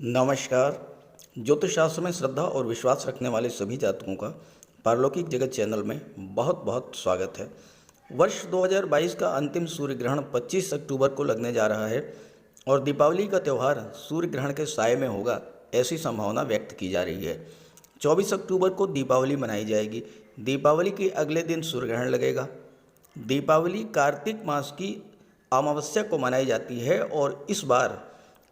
नमस्कार। ज्योतिष शास्त्र में श्रद्धा और विश्वास रखने वाले सभी जातकों का पारलौकिक जगत चैनल में बहुत बहुत स्वागत है। वर्ष 2022 का अंतिम सूर्य ग्रहण 25 अक्टूबर को लगने जा रहा है और दीपावली का त्यौहार सूर्य ग्रहण के साए में होगा, ऐसी संभावना व्यक्त की जा रही है। 24 अक्टूबर को दीपावली मनाई जाएगी। दीपावली के अगले दिन सूर्य ग्रहण लगेगा। दीपावली कार्तिक मास की अमावस्या को मनाई जाती है और इस बार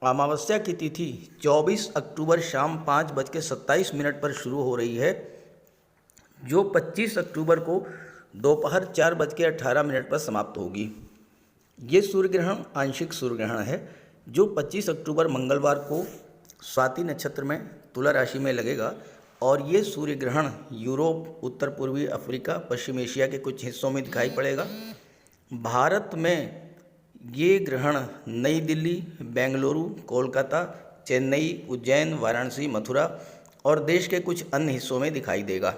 अमावस्या की तिथि 24 अक्टूबर शाम 5:27 पर शुरू हो रही है, जो 25 अक्टूबर को दोपहर 4:18 पर समाप्त होगी। ये सूर्य ग्रहण आंशिक सूर्य ग्रहण है, जो 25 अक्टूबर मंगलवार को स्वाति नक्षत्र में तुला राशि में लगेगा और ये सूर्य ग्रहण यूरोप, उत्तर पूर्वी अफ्रीका, पश्चिम एशिया के कुछ हिस्सों में दिखाई पड़ेगा। भारत में ये ग्रहण नई दिल्ली, बेंगलुरु, कोलकाता, चेन्नई, उज्जैन, वाराणसी, मथुरा और देश के कुछ अन्य हिस्सों में दिखाई देगा।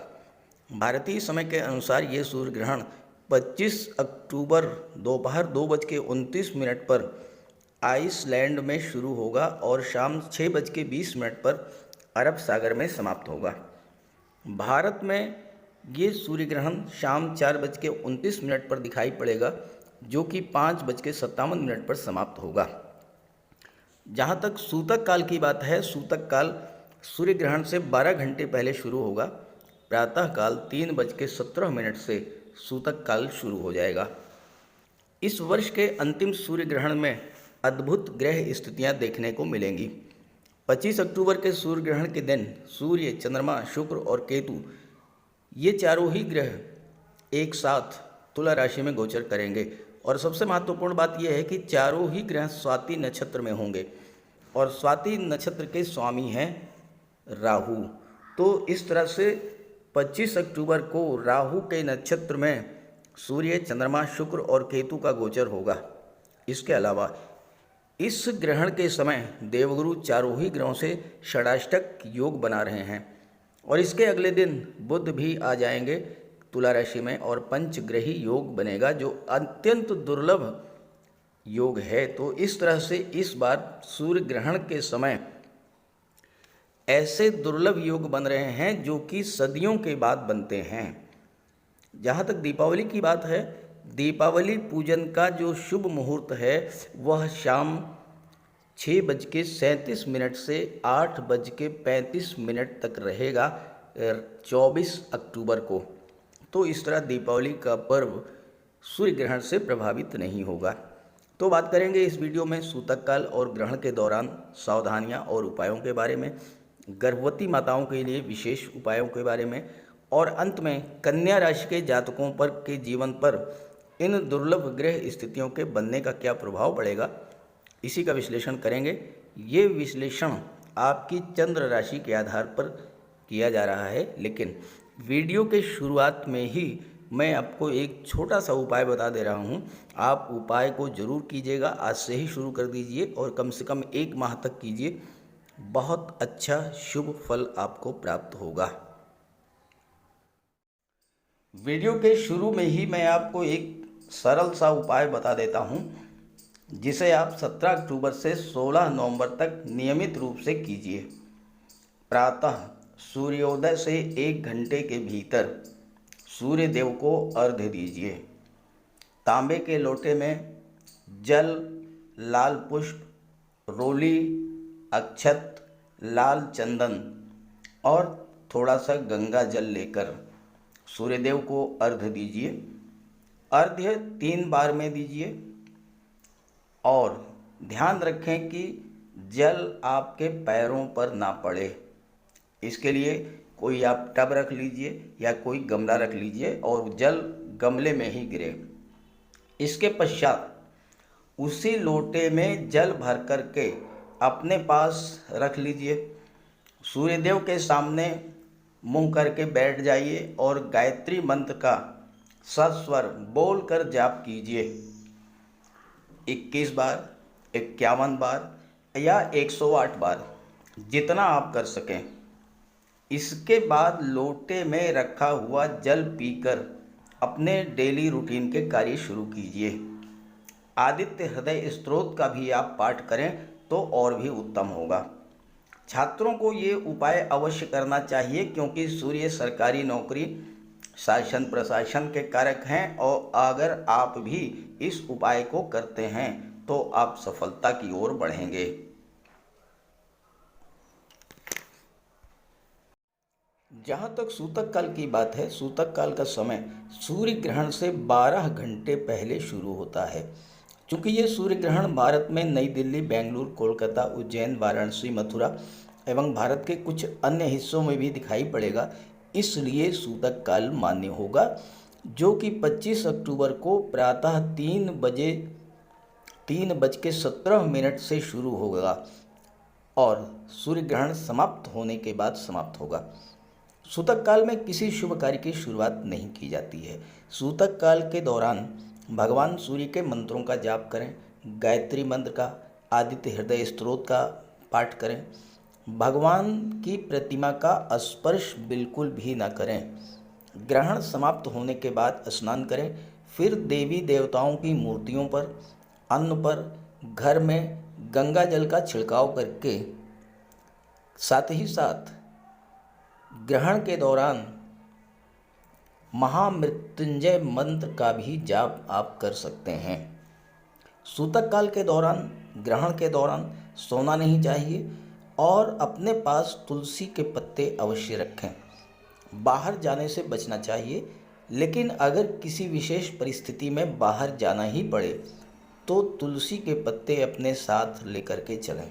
भारतीय समय के अनुसार ये सूर्य ग्रहण 25 अक्टूबर दोपहर 2:29 पर आइसलैंड में शुरू होगा और शाम 6:20 पर अरब सागर में समाप्त होगा। भारत में ये सूर्य ग्रहण शाम 4:29 पर दिखाई पड़ेगा, जो कि 5:57 पर समाप्त होगा। जहाँ तक सूतक काल की बात है, सूतक काल सूर्य ग्रहण से 12 घंटे पहले शुरू होगा। प्रातः काल 3:17 से सूतक काल शुरू हो जाएगा। इस वर्ष के अंतिम सूर्य ग्रहण में अद्भुत ग्रह स्थितियाँ देखने को मिलेंगी। 25 अक्टूबर के सूर्य ग्रहण के दिन सूर्य, चंद्रमा, शुक्र और केतु ये चारों ही ग्रह एक साथ तुला राशि में गोचर करेंगे और सबसे महत्वपूर्ण बात यह है कि चारों ही ग्रह स्वाति नक्षत्र में होंगे और स्वाति नक्षत्र के स्वामी हैं राहु। तो इस तरह से 25 अक्टूबर को राहु के नक्षत्र में सूर्य, चंद्रमा, शुक्र और केतु का गोचर होगा। इसके अलावा इस ग्रहण के समय देवगुरु चारों ही ग्रहों से षडाष्टक योग बना रहे हैं और इसके अगले दिन बुध भी आ जाएंगे तुला राशि में और पंचग्रही योग बनेगा, जो अत्यंत दुर्लभ योग है। तो इस तरह से इस बार सूर्य ग्रहण के समय ऐसे दुर्लभ योग बन रहे हैं जो कि सदियों के बाद बनते हैं। जहाँ तक दीपावली की बात है, दीपावली पूजन का जो शुभ मुहूर्त है वह शाम 6:37 से 8:35 तक रहेगा 24 अक्टूबर को। तो इस तरह दीपावली का पर्व सूर्य ग्रहण से प्रभावित नहीं होगा। तो बात करेंगे इस वीडियो में सूतक काल और ग्रहण के दौरान सावधानियां और उपायों के बारे में, गर्भवती माताओं के लिए विशेष उपायों के बारे में और अंत में कन्या राशि के जातकों पर के जीवन पर इन दुर्लभ ग्रह स्थितियों के बनने का क्या प्रभाव पड़ेगा, इसी का विश्लेषण करेंगे। ये विश्लेषण आपकी चंद्र राशि के आधार पर किया जा रहा है, लेकिन वीडियो के शुरुआत में ही मैं आपको एक छोटा सा उपाय बता दे रहा हूँ। आप उपाय को ज़रूर कीजिएगा, आज से ही शुरू कर दीजिए और कम से कम 1 माह तक कीजिए। बहुत अच्छा शुभ फल आपको प्राप्त होगा। वीडियो के शुरू में ही मैं आपको एक सरल सा उपाय बता देता हूँ, जिसे आप 17 अक्टूबर से 16 नवंबर तक नियमित रूप से कीजिए। प्रातः सूर्योदय से 1 घंटे के भीतर सूर्य देव को अर्घ्य दीजिए। तांबे के लोटे में जल, लाल पुष्प, रोली, अक्षत, लाल चंदन और थोड़ा सा गंगा जल लेकर सूर्यदेव को अर्घ्य दीजिए। अर्घ्य 3 बार में दीजिए और ध्यान रखें कि जल आपके पैरों पर ना पड़े। इसके लिए कोई आप टब रख लीजिए या कोई गमला रख लीजिए और जल गमले में ही गिरे। इसके पश्चात उसी लोटे में जल भर करके अपने पास रख लीजिए। सूर्यदेव के सामने मुंह करके बैठ जाइए और गायत्री मंत्र का सस्वर बोल कर जाप कीजिए। 21 बार, 51 बार या 108 बार, जितना आप कर सकें। इसके बाद लोटे में रखा हुआ जल पीकर अपने डेली रूटीन के कार्य शुरू कीजिए। आदित्य हृदय स्तोत्र का भी आप पाठ करें तो और भी उत्तम होगा। छात्रों को ये उपाय अवश्य करना चाहिए, क्योंकि सूर्य सरकारी नौकरी, शासन प्रशासन के कारक हैं, और अगर आप भी इस उपाय को करते हैं तो आप सफलता की ओर बढ़ेंगे। जहाँ तक सूतक काल की बात है, सूतक काल का समय सूर्य ग्रहण से 12 घंटे पहले शुरू होता है। चूँकि ये सूर्य ग्रहण भारत में नई दिल्ली, बेंगलुरु, कोलकाता, उज्जैन, वाराणसी, मथुरा एवं भारत के कुछ अन्य हिस्सों में भी दिखाई पड़ेगा, इसलिए सूतक काल मान्य होगा, जो कि 25 अक्टूबर को प्रातः 3:17 से शुरू होगा और सूर्य ग्रहण समाप्त होने के बाद समाप्त होगा। सूतक काल में किसी शुभ कार्य की शुरुआत नहीं की जाती है। सूतक काल के दौरान भगवान सूर्य के मंत्रों का जाप करें, गायत्री मंत्र का, आदित्य हृदय स्तोत्र का पाठ करें। भगवान की प्रतिमा का स्पर्श बिल्कुल भी ना करें। ग्रहण समाप्त होने के बाद स्नान करें, फिर देवी देवताओं की मूर्तियों पर, अन्न पर, घर में गंगा जल का छिड़काव करके, साथ ही साथ ग्रहण के दौरान महामृत्युंजय मंत्र का भी जाप आप कर सकते हैं। सूतक काल के दौरान, ग्रहण के दौरान सोना नहीं चाहिए और अपने पास तुलसी के पत्ते अवश्य रखें। बाहर जाने से बचना चाहिए, लेकिन अगर किसी विशेष परिस्थिति में बाहर जाना ही पड़े तो तुलसी के पत्ते अपने साथ लेकर के चलें।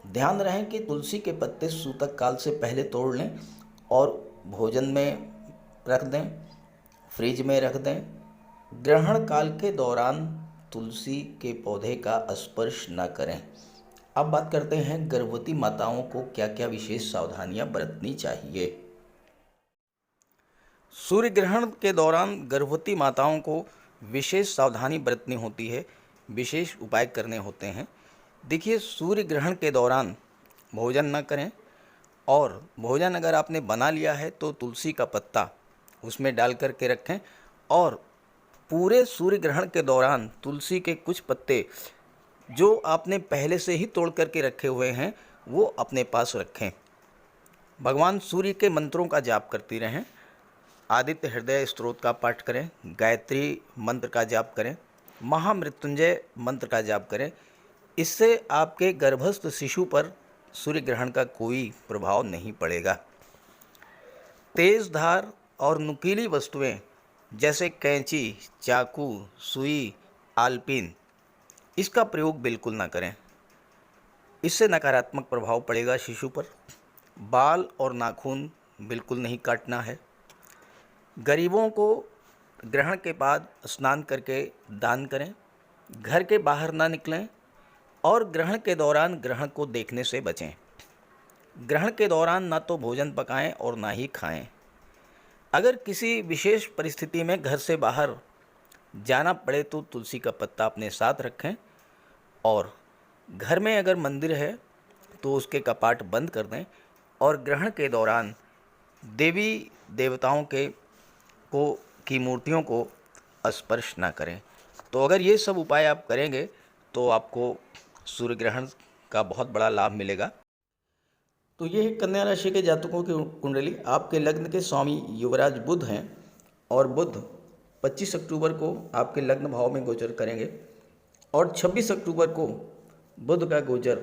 ध्यान रहे कि तुलसी के पत्ते सूतक काल से पहले तोड़ लें और भोजन में रख दें, फ्रिज में रख दें। ग्रहण काल के दौरान तुलसी के पौधे का स्पर्श न करें। अब बात करते हैं गर्भवती माताओं को क्या क्या विशेष सावधानियां बरतनी चाहिए। सूर्य ग्रहण के दौरान गर्भवती माताओं को विशेष सावधानी बरतनी होती है, विशेष उपाय करने होते हैं। देखिए, सूर्य ग्रहण के दौरान भोजन न करें, और भोजन अगर आपने बना लिया है तो तुलसी का पत्ता उसमें डाल कर के रखें, और पूरे सूर्य ग्रहण के दौरान तुलसी के कुछ पत्ते जो आपने पहले से ही तोड़ करके रखे हुए हैं वो अपने पास रखें। भगवान सूर्य के मंत्रों का जाप करती रहें, आदित्य हृदय स्तोत्र का पाठ करें, गायत्री मंत्र का जाप करें, महामृत्युंजय मंत्र का जाप करें। इससे आपके गर्भस्थ शिशु पर सूर्य ग्रहण का कोई प्रभाव नहीं पड़ेगा। तेज धार और नुकीली वस्तुएं जैसे कैंची, चाकू, सुई, आलपीन, इसका प्रयोग बिल्कुल ना करें। इससे नकारात्मक प्रभाव पड़ेगा शिशु पर। बाल और नाखून बिल्कुल नहीं काटना है। गरीबों को ग्रहण के बाद स्नान करके दान करें। घर के बाहर ना निकलें और ग्रहण के दौरान ग्रहण को देखने से बचें। ग्रहण के दौरान ना तो भोजन पकाएं और ना ही खाएं। अगर किसी विशेष परिस्थिति में घर से बाहर जाना पड़े तो तुलसी का पत्ता अपने साथ रखें, और घर में अगर मंदिर है तो उसके कपाट बंद कर दें, और ग्रहण के दौरान देवी देवताओं की मूर्तियों को स्पर्श ना करें। तो अगर ये सब उपाय आप करेंगे तो आपको सूर्य ग्रहण का बहुत बड़ा लाभ मिलेगा। तो ये है कन्या राशि के जातकों की कुंडली। आपके लग्न के स्वामी युवराज बुध हैं, और बुध 25 अक्टूबर को आपके लग्न भाव में गोचर करेंगे, और 26 अक्टूबर को बुध का गोचर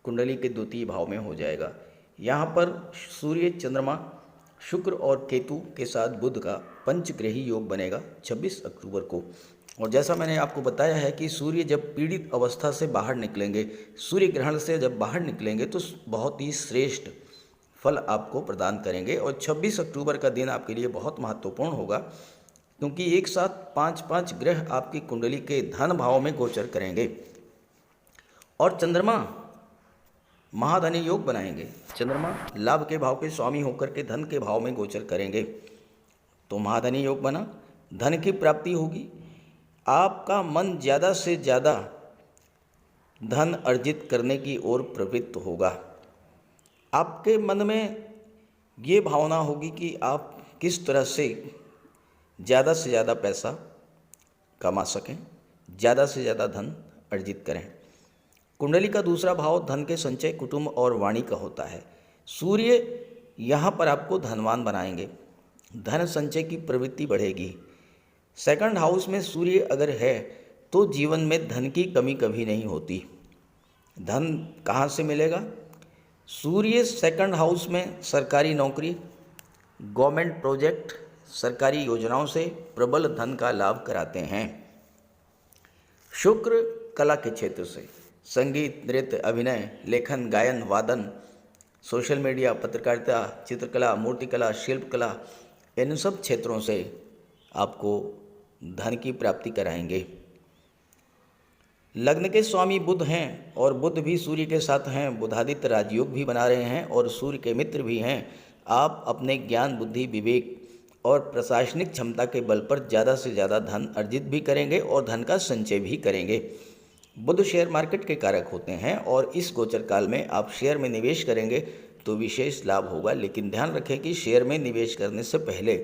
कुंडली के द्वितीय भाव में हो जाएगा। यहाँ पर सूर्य, चंद्रमा, शुक्र और केतु के साथ बुध का पंचग्रही योग बनेगा 26 अक्टूबर को। और जैसा मैंने आपको बताया है कि सूर्य जब पीड़ित अवस्था से बाहर निकलेंगे, सूर्य ग्रहण से जब बाहर निकलेंगे तो बहुत ही श्रेष्ठ फल आपको प्रदान करेंगे। और 26 अक्टूबर का दिन आपके लिए बहुत महत्वपूर्ण होगा, क्योंकि एक साथ 5 ग्रह आपकी कुंडली के धन भाव में गोचर करेंगे, और चंद्रमा महाधनी योग बनाएंगे। चंद्रमा लाभ के भाव के स्वामी होकर के धन के भाव में गोचर करेंगे, तो महाधनी योग बना, धन की प्राप्ति होगी। आपका मन ज़्यादा से ज़्यादा धन अर्जित करने की ओर प्रवृत्त होगा। आपके मन में ये भावना होगी कि आप किस तरह से ज़्यादा पैसा कमा सकें, ज़्यादा से ज़्यादा धन अर्जित करें। कुंडली का दूसरा भाव धन के संचय, कुटुंब और वाणी का होता है। सूर्य यहाँ पर आपको धनवान बनाएंगे, धन संचय की प्रवृत्ति बढ़ेगी। सेकंड हाउस में सूर्य अगर है तो जीवन में धन की कमी कभी नहीं होती। धन कहाँ से मिलेगा? सूर्य सेकंड हाउस में सरकारी नौकरी, गवर्नमेंट प्रोजेक्ट, सरकारी योजनाओं से प्रबल धन का लाभ कराते हैं। शुक्र कला के क्षेत्र से संगीत, नृत्य, अभिनय, लेखन, गायन, वादन, सोशल मीडिया, पत्रकारिता, चित्रकला, मूर्तिकला, शिल्पकला, इन सब क्षेत्रों से आपको धन की प्राप्ति कराएंगे। लग्न के स्वामी बुध हैं और बुध भी सूर्य के साथ हैं, बुधादित्य राजयोग भी बना रहे हैं और सूर्य के मित्र भी हैं। आप अपने ज्ञान, बुद्धि, विवेक और प्रशासनिक क्षमता के बल पर ज़्यादा से ज़्यादा धन अर्जित भी करेंगे और धन का संचय भी करेंगे। बुध शेयर मार्केट के कारक होते हैं और इस गोचर काल में आप शेयर में निवेश करेंगे तो विशेष लाभ होगा, लेकिन ध्यान रखें कि शेयर में निवेश करने से पहले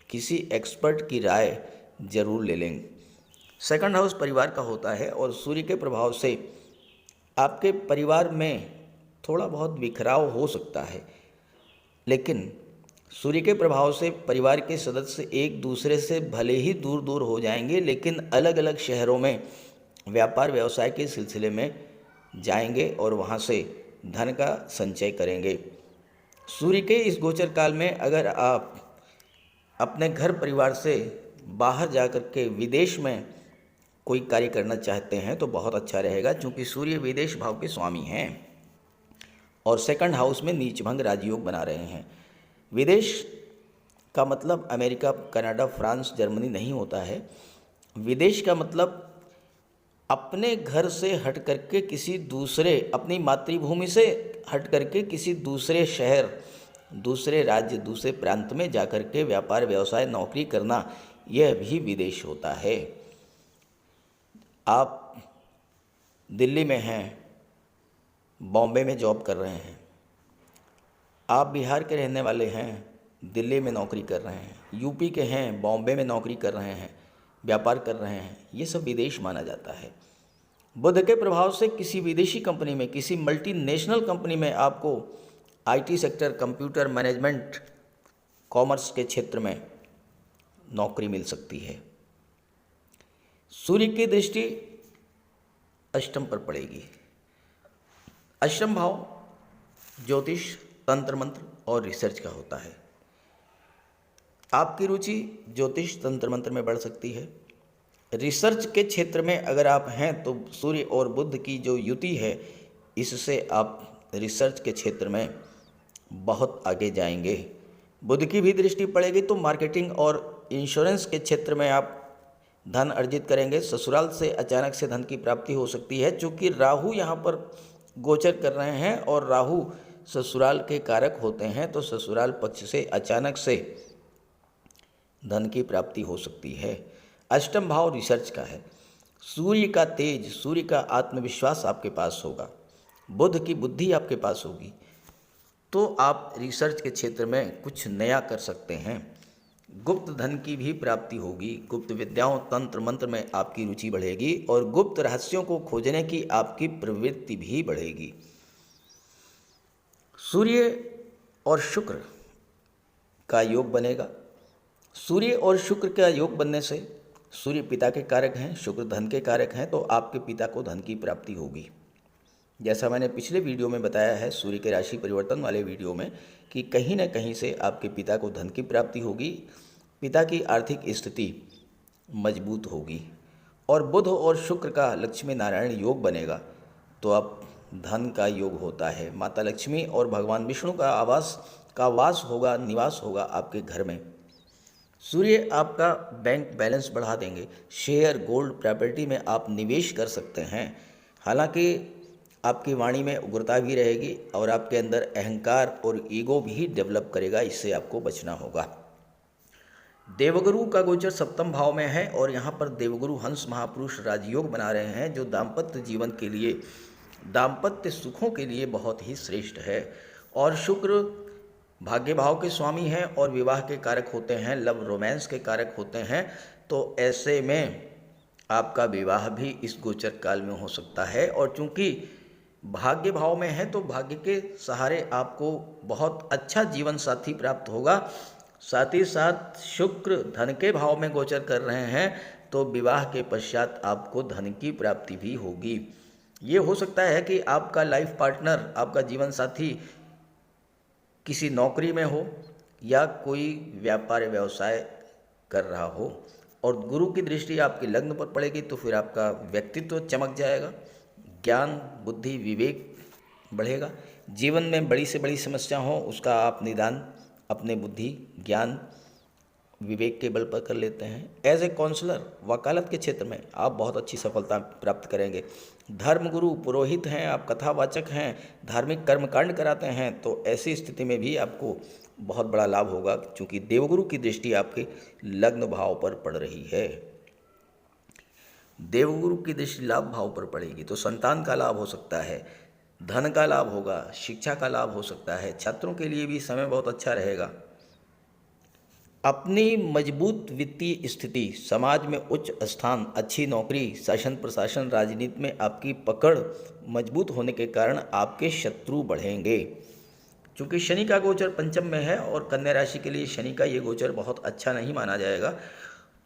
किसी एक्सपर्ट की राय जरूर ले लें। सेकंड हाउस परिवार का होता है और सूर्य के प्रभाव से आपके परिवार में थोड़ा बहुत बिखराव हो सकता है, लेकिन सूर्य के प्रभाव से परिवार के सदस्य एक दूसरे से भले ही दूर दूर हो जाएंगे, लेकिन अलग अलग शहरों में व्यापार व्यवसाय के सिलसिले में जाएंगे और वहाँ से धन का संचय करेंगे। सूर्य के इस गोचर काल में अगर आप अपने घर परिवार से बाहर जाकर के विदेश में कोई कार्य करना चाहते हैं तो बहुत अच्छा रहेगा, क्योंकि सूर्य विदेश भाव के स्वामी हैं और सेकंड हाउस में नीचभंग राजयोग बना रहे हैं। विदेश का मतलब अमेरिका, कनाडा, फ्रांस, जर्मनी नहीं होता है। विदेश का मतलब अपने घर से हट करके किसी दूसरे, अपनी मातृभूमि से हट करके किसी दूसरे शहर, दूसरे राज्य, दूसरे प्रांत में जाकर के व्यापार व्यवसाय, नौकरी करना, यह भी विदेश होता है। आप दिल्ली में हैं, बॉम्बे में जॉब कर रहे हैं, आप बिहार के रहने वाले हैं, दिल्ली में नौकरी कर रहे हैं, यूपी के हैं, बॉम्बे में नौकरी कर रहे हैं, व्यापार कर रहे हैं, ये सब विदेश माना जाता है। बुध के प्रभाव से किसी विदेशी कंपनी में, किसी मल्टीनेशनल कंपनी में आपको IT sector, computer management, commerce के क्षेत्र में नौकरी मिल सकती है। सूर्य की दृष्टि अष्टम पर पड़ेगी। अष्टम भाव ज्योतिष, तंत्र मंत्र और रिसर्च का होता है। आपकी रुचि ज्योतिष, तंत्र मंत्र में बढ़ सकती है। रिसर्च के क्षेत्र में अगर आप हैं तो सूर्य और बुध की जो युति है, इससे आप रिसर्च के क्षेत्र में बहुत आगे जाएंगे। बुध की भी दृष्टि पड़ेगी तो मार्केटिंग और इंश्योरेंस के क्षेत्र में आप धन अर्जित करेंगे। ससुराल से अचानक से धन की प्राप्ति हो सकती है, क्योंकि राहु यहाँ पर गोचर कर रहे हैं और राहु ससुराल के कारक होते हैं, तो ससुराल पक्ष से अचानक से धन की प्राप्ति हो सकती है। अष्टम भाव रिसर्च का है। सूर्य का तेज, सूर्य का आत्मविश्वास आपके पास होगा, बुध की बुद्धि आपके पास होगी, तो आप रिसर्च के क्षेत्र में कुछ नया कर सकते हैं। गुप्त धन की भी प्राप्ति होगी, गुप्त विद्याओं, तंत्र मंत्र में आपकी रुचि बढ़ेगी और गुप्त रहस्यों को खोजने की आपकी प्रवृत्ति भी बढ़ेगी। सूर्य और शुक्र का योग बनेगा। सूर्य और शुक्र का योग बनने से, सूर्य पिता के कारक हैं, शुक्र धन के कारक हैं, तो आपके पिता को धन की प्राप्ति होगी। जैसा मैंने पिछले वीडियो में बताया है, सूर्य के राशि परिवर्तन वाले वीडियो में, कि कहीं ना कहीं से आपके पिता को धन की प्राप्ति होगी, पिता की आर्थिक स्थिति मजबूत होगी। और बुध और शुक्र का लक्ष्मी नारायण योग बनेगा तो अब धन का योग होता है। माता लक्ष्मी और भगवान विष्णु का वास होगा, निवास होगा आपके घर में। सूर्य आपका बैंक बैलेंस बढ़ा देंगे। शेयर, गोल्ड, प्रॉपर्टी में आप निवेश कर सकते हैं। हालांकि आपकी वाणी में उग्रता भी रहेगी और आपके अंदर अहंकार और ईगो भी डेवलप करेगा, इससे आपको बचना होगा। देवगुरु का गोचर सप्तम भाव में है और यहाँ पर देवगुरु हंस महापुरुष राजयोग बना रहे हैं, जो दाम्पत्य जीवन के लिए, दाम्पत्य सुखों के लिए बहुत ही श्रेष्ठ है। और शुक्र भाग्य भाव के स्वामी हैं और विवाह के कारक होते हैं, लव रोमांस के कारक होते हैं। तो ऐसे में आपका विवाह भी इस गोचर काल में हो सकता है। और चूंकि भाग्य भाव में है तो भाग्य के सहारे आपको बहुत अच्छा जीवन साथी प्राप्त होगा। साथ ही साथ शुक्र धन के भाव में गोचर कर रहे हैं तो विवाह के पश्चात आपको धन की प्राप्ति भी होगी। ये हो सकता है कि आपका लाइफ पार्टनर, आपका जीवन साथी किसी नौकरी में हो या कोई व्यापार व्यवसाय कर रहा हो और गुरु की दृष्टि आपके लग्न पर पड़ेगी तो फिर आपका व्यक्तित्व चमक जाएगा, ज्ञान बुद्धि विवेक बढ़ेगा। जीवन में बड़ी से बड़ी समस्या हो उसका आप निदान अपने बुद्धि ज्ञान विवेक के बल पर कर लेते हैं। एज ए काउंसलर वकालत के क्षेत्र में आप बहुत अच्छी सफलता प्राप्त करेंगे। धर्मगुरु पुरोहित हैं, आप कथावाचक हैं, धार्मिक कर्मकांड कराते हैं तो ऐसी स्थिति में भी आपको बहुत बड़ा लाभ होगा क्योंकि देवगुरु की दृष्टि आपके लग्न भाव पर पड़ रही है। देवगुरु की दृष्टि लाभ भाव पर पड़ेगी तो संतान का लाभ हो सकता है, धन का लाभ होगा, शिक्षा का लाभ हो सकता है। छात्रों के लिए भी समय बहुत अच्छा रहेगा। अपनी मजबूत वित्तीय स्थिति, समाज में उच्च स्थान, अच्छी नौकरी, शासन प्रशासन, राजनीति में आपकी पकड़ मजबूत होने के कारण आपके शत्रु बढ़ेंगे। चूँकि शनि का गोचर पंचम में है और कन्या राशि के लिए शनि का ये गोचर बहुत अच्छा नहीं माना जाएगा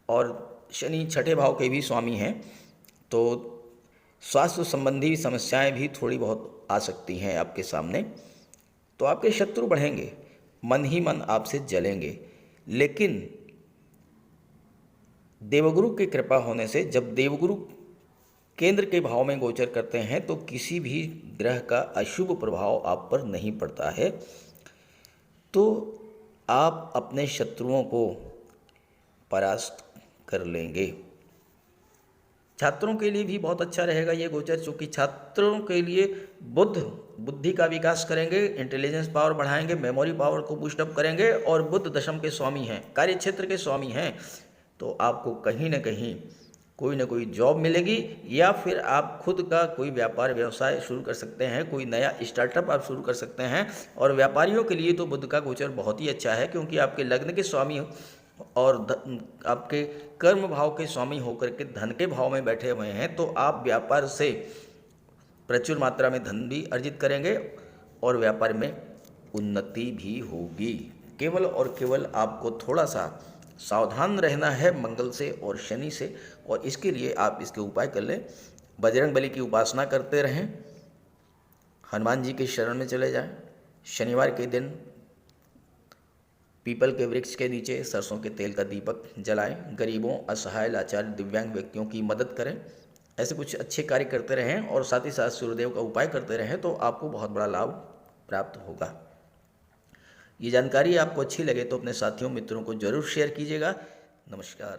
और शनि छठे भाव के भी स्वामी हैं तो स्वास्थ्य संबंधी समस्याएं भी थोड़ी बहुत आ सकती हैं आपके सामने। तो आपके शत्रु बढ़ेंगे, मन ही मन आपसे जलेंगे। लेकिन देवगुरु की कृपा होने से जब देवगुरु केंद्र के भाव में गोचर करते हैं तो किसी भी ग्रह का अशुभ प्रभाव आप पर नहीं पड़ता है तो आप अपने शत्रुओं को परास्त कर लेंगे। छात्रों के लिए भी बहुत अच्छा रहेगा ये गोचर, चूँकि छात्रों के लिए बुद्धि का विकास करेंगे, इंटेलिजेंस पावर बढ़ाएंगे, मेमोरी पावर को बूस्टअप करेंगे और बुध दशम के स्वामी हैं, कार्य क्षेत्र के स्वामी हैं तो आपको कहीं ना कहीं कोई ना कोई जॉब मिलेगी या फिर आप खुद का कोई व्यापार व्यवसाय शुरू कर सकते हैं, कोई नया स्टार्टअप आप शुरू कर सकते हैं। और व्यापारियों के लिए तो बुध का गोचर बहुत ही अच्छा है क्योंकि आपके लग्न के स्वामी और आपके कर्म भाव के स्वामी होकर के धन के भाव में बैठे हुए हैं तो आप व्यापार से प्रचुर मात्रा में धन भी अर्जित करेंगे और व्यापार में उन्नति भी होगी। केवल और केवल आपको थोड़ा सा सावधान रहना है मंगल से और शनि से और इसके लिए आप इसके उपाय कर लें। बजरंग बली की उपासना करते रहें, हनुमान जी के शरण में चले जाएं, शनिवार के दिन पीपल के वृक्ष के नीचे सरसों के तेल का दीपक जलाएं, गरीबों असहाय लाचार दिव्यांग व्यक्तियों की मदद करें। ऐसे कुछ अच्छे कार्य करते रहें और साथ ही साथ सूर्यदेव का उपाय करते रहें तो आपको बहुत बड़ा लाभ प्राप्त होगा। ये जानकारी आपको अच्छी लगे तो अपने साथियों मित्रों को जरूर शेयर कीजिएगा। नमस्कार।